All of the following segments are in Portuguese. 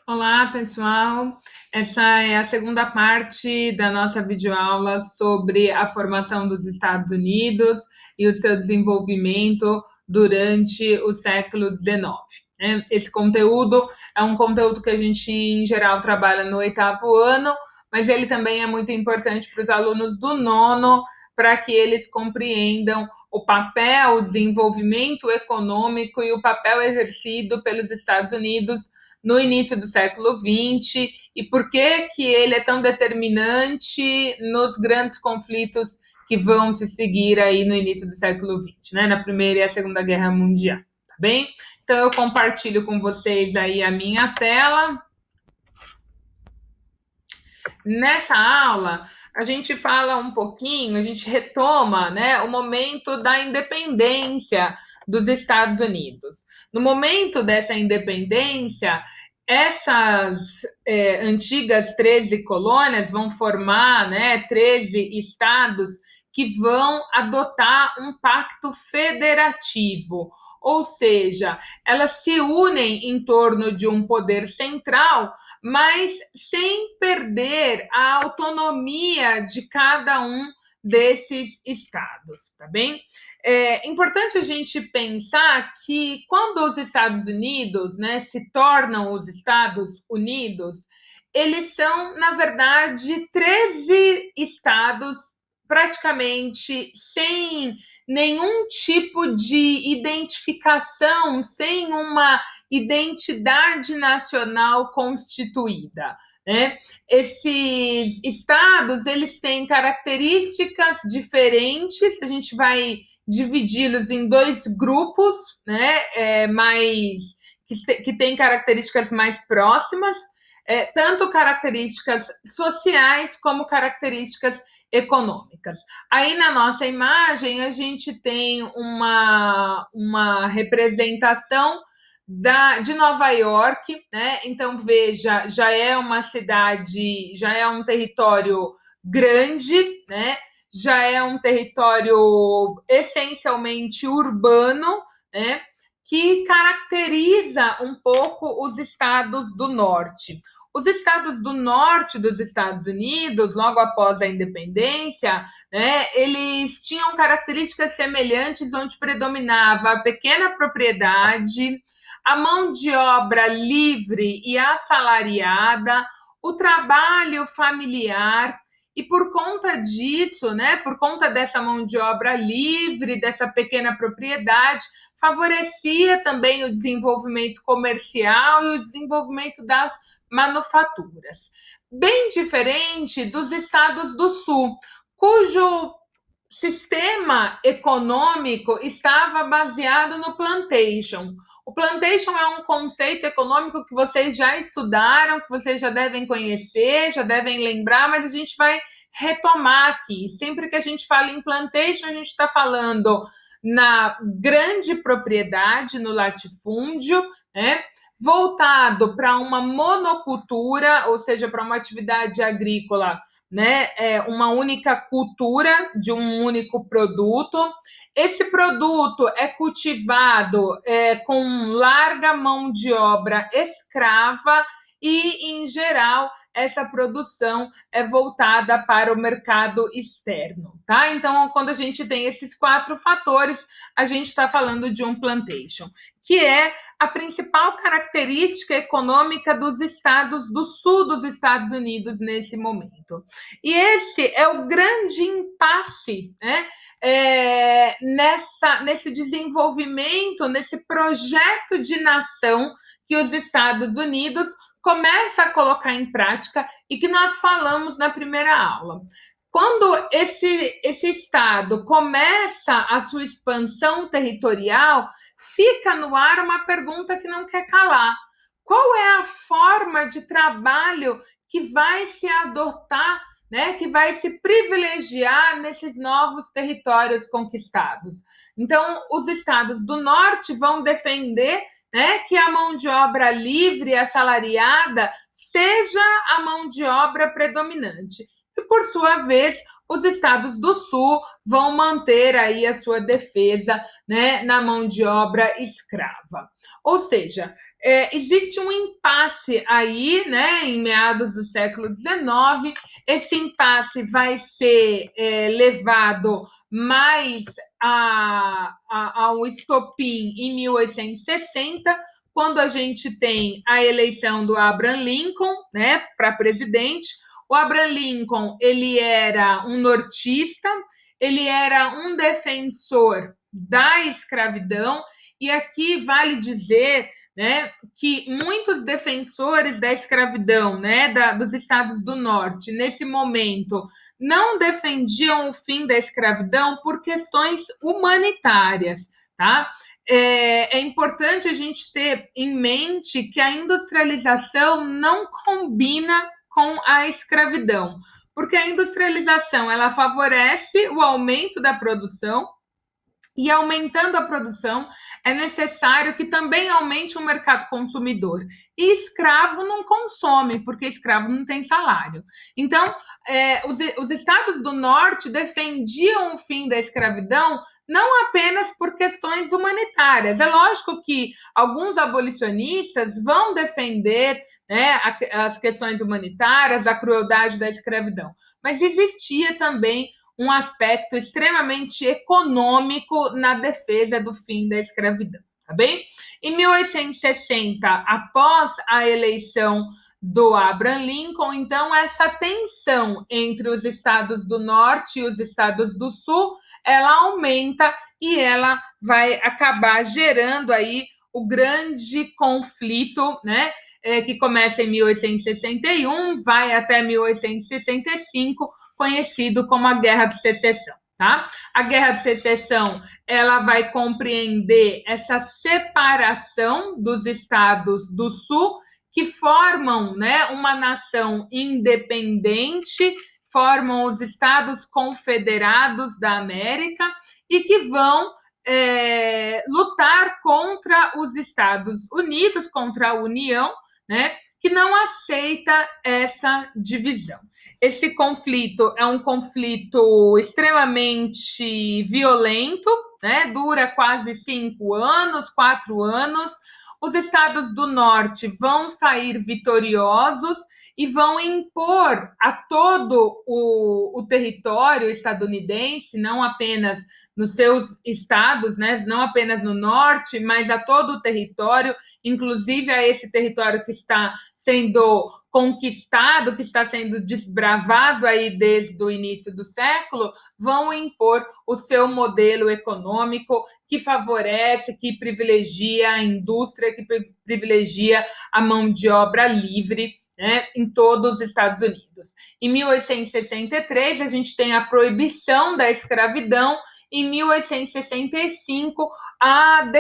Olá, pessoal. Essa é a segunda parte da nossa videoaula sobre a formação dos Estados Unidos e o seu desenvolvimento durante o século XIX, né? Esse conteúdo é um conteúdo que a gente, em geral, trabalha no oitavo ano, mas ele também é muito importante para os alunos do nono, para que eles compreendam o papel, o desenvolvimento econômico e o papel exercido pelos Estados Unidos no início do século XX e por que que ele é tão determinante nos grandes conflitos que vão se seguir aí no início do século XX, né? Na Primeira e a Segunda Guerra Mundial, tá bem? Então eu compartilho com vocês aí a minha tela. Nessa aula, a gente fala um pouquinho, a gente retoma, né, o momento da independência dos Estados Unidos. No momento dessa independência, essas antigas 13 colônias vão formar, né, 13 estados que vão adotar um pacto federativo, ou seja, elas se unem em torno de um poder central, mas sem perder a autonomia de cada um desses estados, tá bem? É importante a gente pensar que quando os Estados Unidos, né, se tornam os Estados Unidos, eles são, na verdade, 13 estados praticamente sem nenhum tipo de identificação, sem uma identidade nacional constituída, né? Esses estados, eles têm características diferentes, a gente vai dividi-los em dois grupos, né? Mais que têm características mais próximas, tanto características sociais como características econômicas. Aí na nossa imagem a gente tem uma representação de Nova York, né? Então veja, já é uma cidade, já é um território grande, né? Já é um território essencialmente urbano, né? Que caracteriza um pouco os estados do norte. Os estados do norte dos Estados Unidos, logo após a independência, né, eles tinham características semelhantes, onde predominava a pequena propriedade, a mão de obra livre e assalariada, o trabalho familiar. E por conta disso, né, por conta dessa mão de obra livre, dessa pequena propriedade, favorecia também o desenvolvimento comercial e o desenvolvimento das manufaturas. Bem diferente dos estados do sul, cujo sistema econômico estava baseado no plantation. O plantation é um conceito econômico que vocês já estudaram, que vocês já devem conhecer, já devem lembrar, mas a gente vai retomar aqui. Sempre que a gente fala em plantation, a gente está falando na grande propriedade, no latifúndio, né? Voltado para uma monocultura, ou seja, para uma atividade agrícola, né, uma única cultura de um único produto. Esse produto é cultivado com larga mão de obra escrava e, em geral, essa produção é voltada para o mercado externo, tá? Então, quando a gente tem esses quatro fatores, a gente está falando de um plantation, que é a principal característica econômica dos estados do sul dos Estados Unidos nesse momento. E esse é o grande impasse, né, nesse desenvolvimento, nesse projeto de nação que os Estados Unidos começa a colocar em prática e que nós falamos na primeira aula. Quando esse Estado começa a sua expansão territorial, fica no ar uma pergunta que não quer calar. Qual é a forma de trabalho que vai se adotar, né, que vai se privilegiar nesses novos territórios conquistados? Então, os estados do norte vão defender, né, que a mão de obra livre e assalariada seja a mão de obra predominante. E, por sua vez, os estados do sul vão manter aí a sua defesa, né, na mão de obra escrava. Ou seja, existe um impasse aí, né, em meados do século XIX. Esse impasse vai ser levado mais ao estopim em 1860, quando a gente tem a eleição do Abraham Lincoln, né, para presidente. O Abraham Lincoln, ele era um nortista, ele era um defensor da escravidão, e aqui vale dizer, né, que muitos defensores da escravidão, né, dos estados do norte, nesse momento, não defendiam o fim da escravidão por questões humanitárias, tá? É importante a gente ter em mente que a industrialização não combina com a escravidão, porque a industrialização ela favorece o aumento da produção, e aumentando a produção, é necessário que também aumente o mercado consumidor. E escravo não consome, porque escravo não tem salário. Então, os estados do norte defendiam o fim da escravidão não apenas por questões humanitárias. É lógico que alguns abolicionistas vão defender, né, as questões humanitárias, a crueldade da escravidão, mas existia também um aspecto extremamente econômico na defesa do fim da escravidão, tá bem? Em 1860, após a eleição do Abraham Lincoln, então essa tensão entre os estados do norte e os estados do sul, ela aumenta e ela vai acabar gerando aí o grande conflito, né, que começa em 1861, vai até 1865, conhecido como a Guerra de Secessão. Tá? A Guerra de Secessão ela vai compreender essa separação dos estados do Sul que formam, né, uma nação independente, formam os Estados Confederados da América e que vão lutar contra os Estados Unidos, contra a União, né, que não aceita essa divisão. Esse conflito é um conflito extremamente violento, né, dura quase 5 anos, 4 anos. Os estados do norte vão sair vitoriosos e vão impor a todo o território estadunidense, não apenas nos seus estados, né, não apenas no norte, mas a todo o território, inclusive a esse território que está sendo conquistado, que está sendo desbravado aí desde o início do século, vão impor o seu modelo econômico que favorece, que privilegia a indústria, que privilegia a mão de obra livre, né, em todos os Estados Unidos. Em 1863, a gente tem a proibição da escravidão. Em 1865, a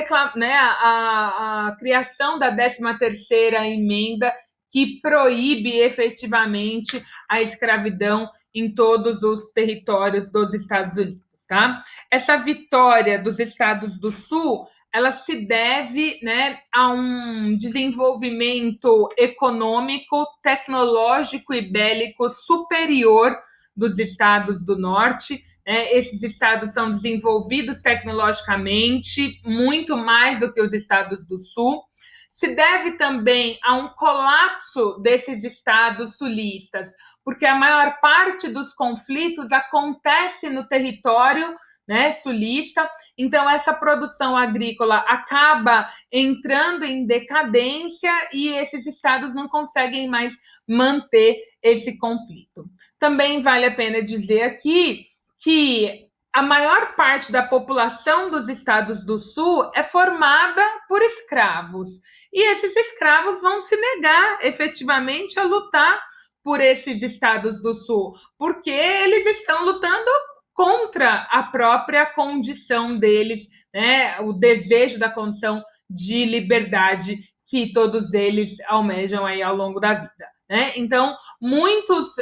criação da 13ª emenda, que proíbe efetivamente a escravidão em todos os territórios dos Estados Unidos. Tá? Essa vitória dos Estados do Sul, ela se deve, né, a um desenvolvimento econômico, tecnológico e bélico superior dos estados do norte. Esses estados são desenvolvidos tecnologicamente muito mais do que os estados do sul. Se deve também a um colapso desses estados sulistas, porque a maior parte dos conflitos acontece no território, né, sulista. Então essa produção agrícola acaba entrando em decadência e esses estados não conseguem mais manter esse conflito. Também vale a pena dizer aqui que a maior parte da população dos estados do sul é formada por escravos. E esses escravos vão se negar efetivamente a lutar por esses estados do sul, porque eles estão lutando contra a própria condição deles, né? O desejo da condição de liberdade que todos eles almejam aí ao longo da vida. Então, muitos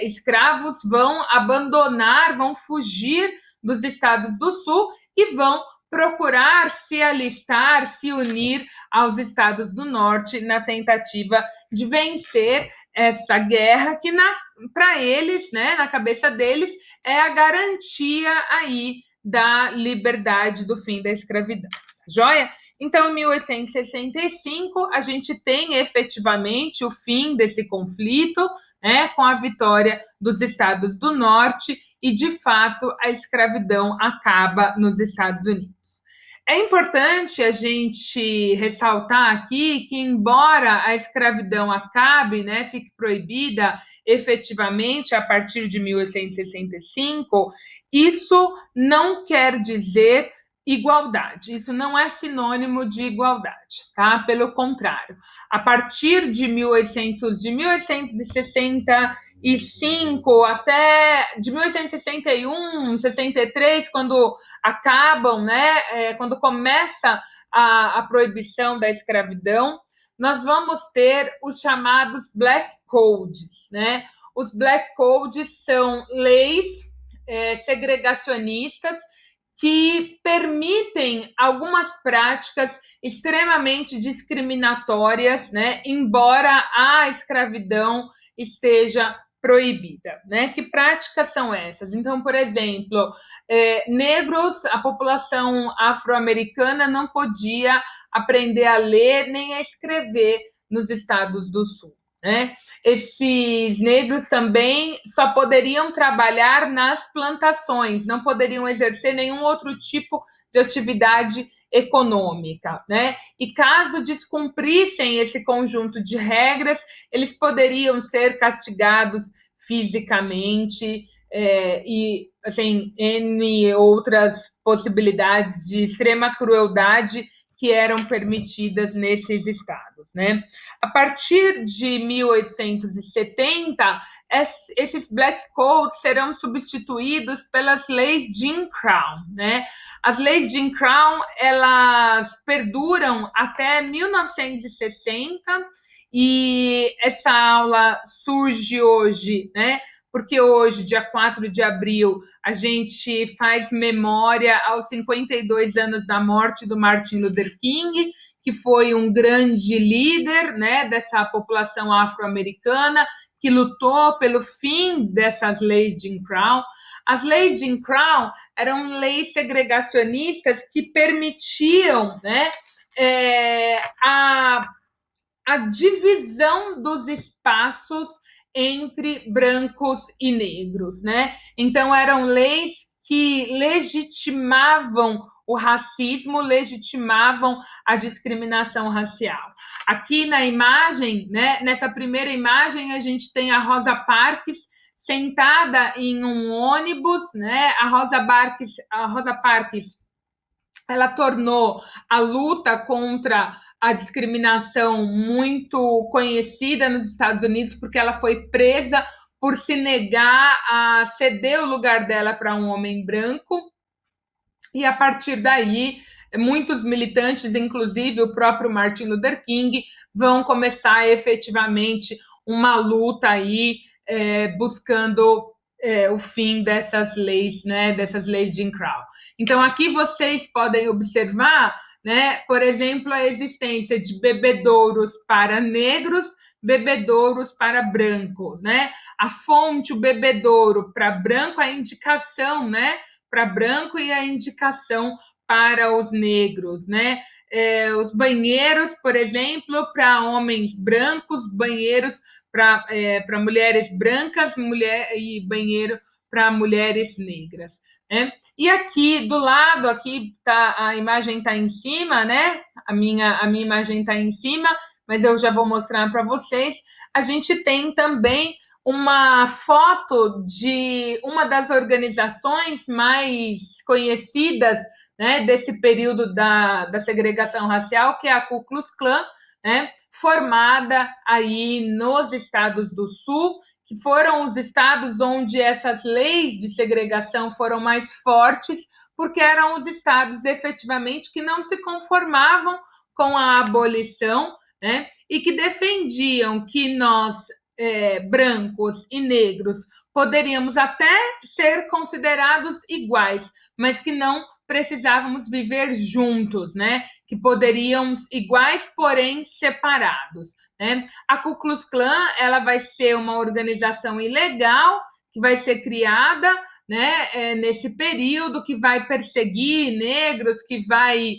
escravos vão abandonar, vão fugir dos estados do sul e vão procurar se alistar, se unir aos estados do norte na tentativa de vencer essa guerra que para eles, né, na cabeça deles, é a garantia aí da liberdade do fim da escravidão. Joia? Então, em 1865, a gente tem efetivamente o fim desse conflito, né, com a vitória dos Estados do Norte, e, de fato, a escravidão acaba nos Estados Unidos. É importante a gente ressaltar aqui que, embora a escravidão acabe, né, fique proibida efetivamente a partir de 1865, isso não quer dizer igualdade. Isso não é sinônimo de igualdade, tá? Pelo contrário, a partir de 1865 até de 1861, 63, quando acabam, né? Quando começa a proibição da escravidão, nós vamos ter os chamados Black Codes, né? Os Black Codes são leis segregacionistas que permitem algumas práticas extremamente discriminatórias, né, embora a escravidão esteja proibida, né? Que práticas são essas? Então, por exemplo, negros, a população afro-americana não podia aprender a ler nem a escrever nos estados do Sul. Né? Esses negros também só poderiam trabalhar nas plantações, não poderiam exercer nenhum outro tipo de atividade econômica, né? E caso descumprissem esse conjunto de regras, eles poderiam ser castigados fisicamente, e assim, N outras possibilidades de extrema crueldade que eram permitidas nesses estados, né? A partir de 1870, esses Black Codes serão substituídos pelas leis Jim Crow, né? As leis Jim Crow, elas perduram até 1960, e essa aula surge hoje, né? Porque hoje, dia 4 de abril, a gente faz memória aos 52 anos da morte do Martin Luther King, que foi um grande líder, né, dessa população afro-americana, que lutou pelo fim dessas leis Jim Crow. As leis Jim Crow eram leis segregacionistas que permitiam, né, a divisão dos espaços entre brancos e negros, né? Então eram leis que legitimavam o racismo, legitimavam a discriminação racial. Aqui na imagem, né, nessa primeira imagem, a gente tem a Rosa Parks sentada em um ônibus, né? A Rosa Parks, ela tornou a luta contra a discriminação muito conhecida nos Estados Unidos, porque ela foi presa por se negar a ceder o lugar dela para um homem branco. E a partir daí, muitos militantes, inclusive o próprio Martin Luther King, vão começar efetivamente uma luta aí, buscando o fim dessas leis, né, dessas leis de Jim Crow. Então, aqui vocês podem observar, né, por exemplo, a existência de bebedouros para negros, bebedouros para brancos, né? A fonte, o bebedouro para branco, a indicação, né, para branco, e a indicação para os negros, né? Os banheiros, por exemplo, para homens brancos, banheiros para mulheres brancas, e banheiro para mulheres negras, né? E aqui do lado, aqui tá, a imagem está em cima, né? A minha imagem está em cima, mas eu já vou mostrar para vocês. A gente tem também uma foto de uma das organizações mais conhecidas, né, desse período da segregação racial, que é a Ku Klux Klan, né, formada aí nos estados do Sul, que foram os estados onde essas leis de segregação foram mais fortes, porque eram os estados efetivamente que não se conformavam com a abolição, né, e que defendiam que nós, brancos e negros, poderíamos até ser considerados iguais, mas que não precisávamos viver juntos, né? Que poderíamos iguais, porém separados, né? A Ku Klux Klan, ela vai ser uma organização ilegal que vai ser criada, né, nesse período, que vai perseguir negros, que vai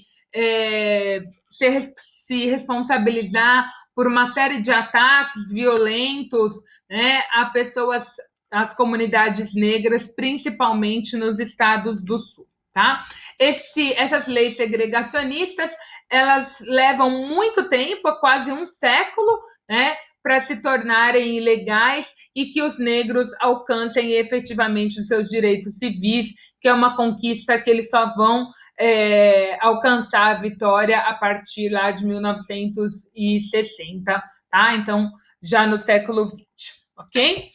se responsabilizar por uma série de ataques violentos, né, a pessoas, as comunidades negras, principalmente nos estados do Sul. Tá? Essas leis segregacionistas, elas levam muito tempo, quase um século, né, para se tornarem ilegais e que os negros alcancem efetivamente os seus direitos civis, que é uma conquista que eles só vão alcançar a vitória a partir lá de 1960, tá? Então, já no século XX, ok?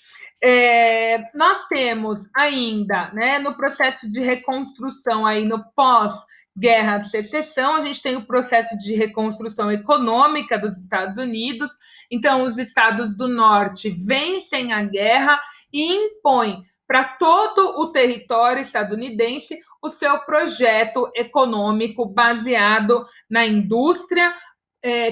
Nós temos ainda, né, no processo de reconstrução, aí no pós-guerra de secessão, a gente tem o processo de reconstrução econômica dos Estados Unidos. Então, os estados do norte vencem a guerra e impõem para todo o território estadunidense o seu projeto econômico baseado na indústria,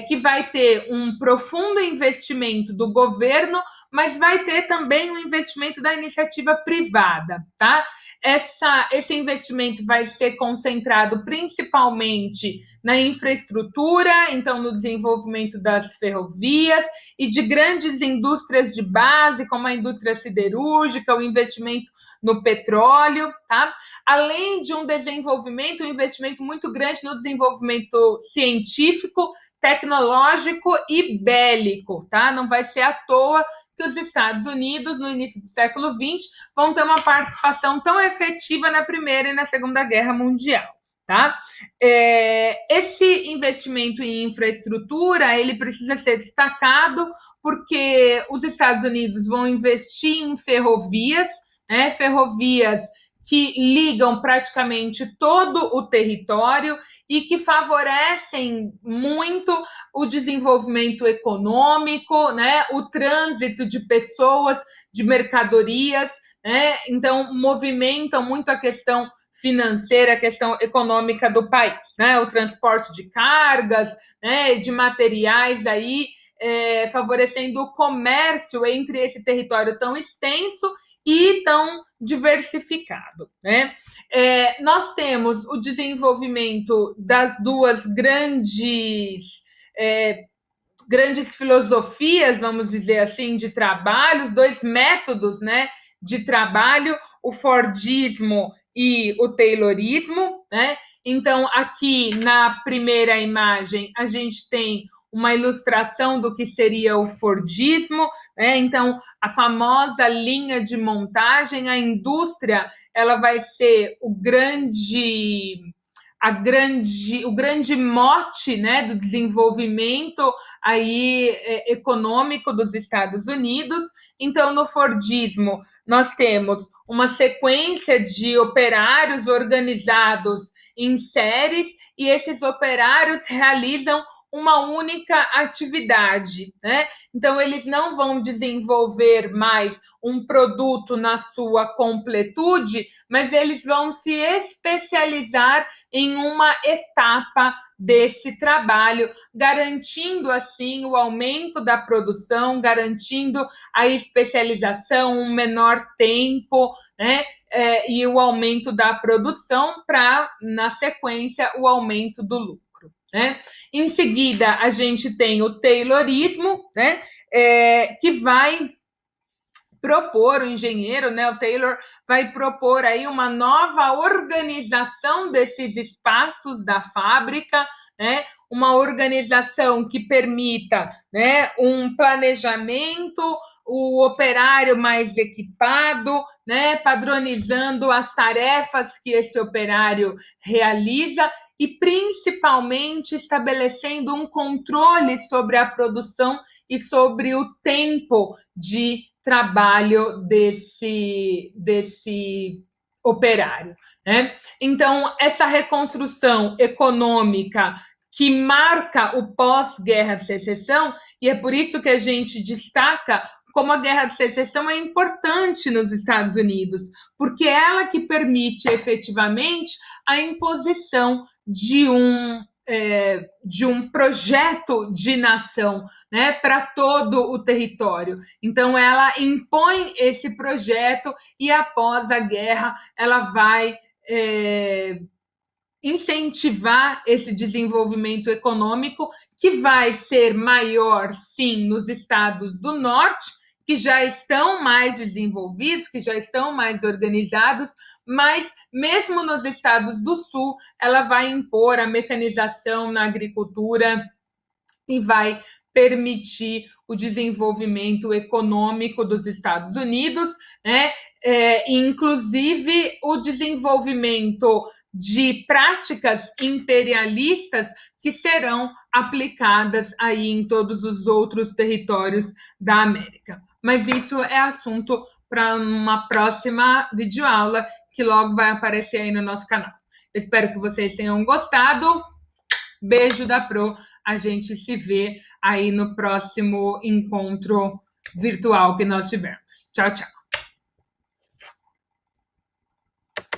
que vai ter um profundo investimento do governo, mas vai ter também um investimento da iniciativa privada, tá? Esse investimento vai ser concentrado principalmente na infraestrutura, então no desenvolvimento das ferrovias e de grandes indústrias de base, como a indústria siderúrgica, o investimento no petróleo, tá? Além de um investimento muito grande no desenvolvimento científico, tecnológico e bélico, tá? Não vai ser à toa que os Estados Unidos, no início do século XX, vão ter uma participação tão efetiva na Primeira e na Segunda Guerra Mundial. Tá? Esse investimento em infraestrutura, ele precisa ser destacado porque os Estados Unidos vão investir em ferrovias, né? Ferrovias que ligam praticamente todo o território e que favorecem muito o desenvolvimento econômico, né? O trânsito de pessoas, de mercadorias, né? Então, movimentam muito a questão financeira, a questão econômica do país, né? O transporte de cargas, né? De materiais aí, favorecendo o comércio entre esse território tão extenso e tão diversificado, né? Nós temos o desenvolvimento das duas grandes filosofias, vamos dizer assim, de trabalho, os dois métodos, né, de trabalho, o Fordismo e o Taylorismo, né? Então, aqui na primeira imagem, a gente tem uma ilustração do que seria o Fordismo, né? Então, a famosa linha de montagem, a indústria, ela vai ser o grande mote, né, do desenvolvimento aí econômico dos Estados Unidos. Então, no Fordismo, nós temos uma sequência de operários organizados em séries e esses operários realizam uma única atividade, né? Então, eles não vão desenvolver mais um produto na sua completude, mas eles vão se especializar em uma etapa desse trabalho, garantindo assim o aumento da produção, garantindo a especialização, um menor tempo, né? E o aumento da produção para, na sequência, o aumento do lucro. Né? Em seguida, a gente tem o Taylorismo, né? Que vai propor, o engenheiro, né, o Taylor, vai propor aí uma nova organização desses espaços da fábrica, né, uma organização que permita, né, um planejamento, o operário mais equipado, né, padronizando as tarefas que esse operário realiza e principalmente estabelecendo um controle sobre a produção e sobre o tempo de trabalho desse operário, né? Então, essa reconstrução econômica que marca o pós-guerra de secessão, e é por isso que a gente destaca como a guerra de secessão é importante nos Estados Unidos, porque é ela que permite efetivamente a imposição de um de um projeto de nação, né, para todo o território. Então, ela impõe esse projeto e, após a guerra, ela vai incentivar esse desenvolvimento econômico, que vai ser maior, sim, nos estados do norte, que já estão mais desenvolvidos, que já estão mais organizados, mas mesmo nos estados do sul, ela vai impor a mecanização na agricultura e vai permitir o desenvolvimento econômico dos Estados Unidos, né? Inclusive o desenvolvimento de práticas imperialistas que serão aplicadas aí em todos os outros territórios da América. Mas isso é assunto para uma próxima videoaula que logo vai aparecer aí no nosso canal. Eu espero que vocês tenham gostado. Beijo da Pro. A gente se vê aí no próximo encontro virtual que nós tivermos. Tchau, tchau.